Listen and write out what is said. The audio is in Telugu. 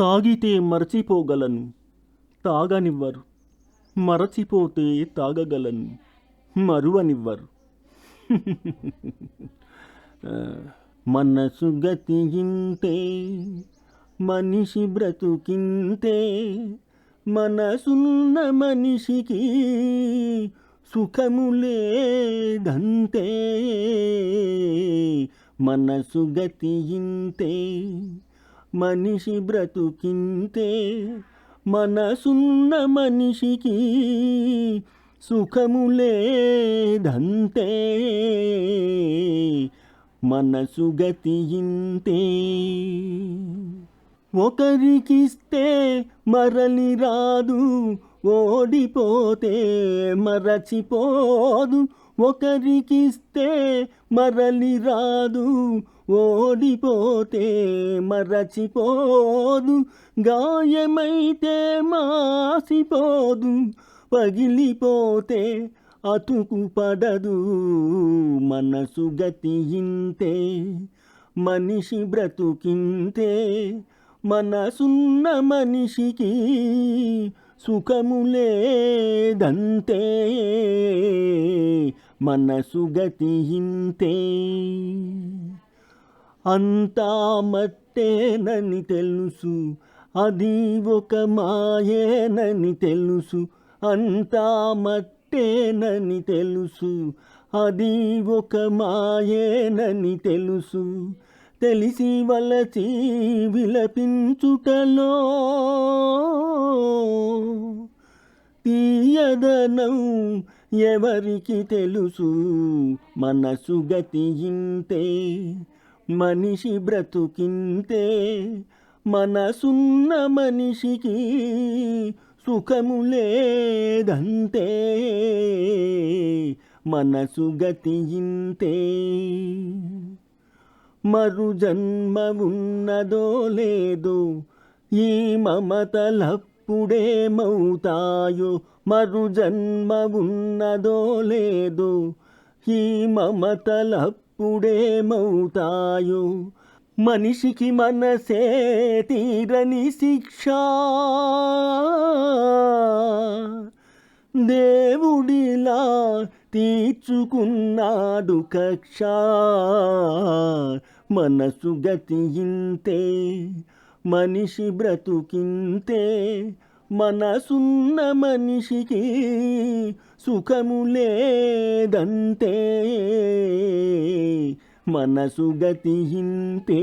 తాగితే మరచిపోగలను, తాగనివ్వరు. మరచిపోతే తాగగలను, మరువనివ్వరు. మనసు గతియింతే, మనిషి బ్రతుకింతే. మనసున్న మనిషికి సుఖము లేదంతే. మనసు గతియింతే, మనిషి బ్రతుకింతే. మనసున్న మనిషికి సుఖము లేదంతే. మనసు గతియింతే. ఒకరికిస్తే మరలి రాదు, ఓడిపోతే మరచిపోదు. ఒకరికిస్తే మరలి రాదు, ఓడిపోతే మరచిపోదు. గాయమైతే మాసిపోదు, పగిలిపోతే అతుకు పడదు. మనసు గతియింతే, మనిషి బ్రతుకింతే. మనసున్న మనిషికి సుఖము లేదంతే. మనసు గతియింతే. అంతా మట్టేనని తెలుసు, అది ఒక మాయేనని తెలుసు. అంతా మట్టేనని తెలుసు, అది ఒక మాయేనని తెలుసు. తెలిసి వలచి విలపించుటలో తీయదనం ఎవరికి తెలుసు. మనసు గతియింతే, మనిషి బ్రతుకింతే. మనసున్న మనిషికి సుఖము లేదంతే. మనసు గతియింతే. మరు జన్మ ఉన్నదో లేదో, ఈ మమతలప్పుడేమవుతాయో. మరు జన్మ ఉన్నదో లేదో, ఈ మమతలప్పుడేమవుతాయో. మనిషికి మనసే తీరని శిక్ష, దేవుడిలా తీర్చుకున్నాడు కక్ష. మనసు గతియింతే, మనిషి బ్రతుకింతే. మనసున్న మనిషికి సుఖము లేదంతే. మనసు గతియింతే.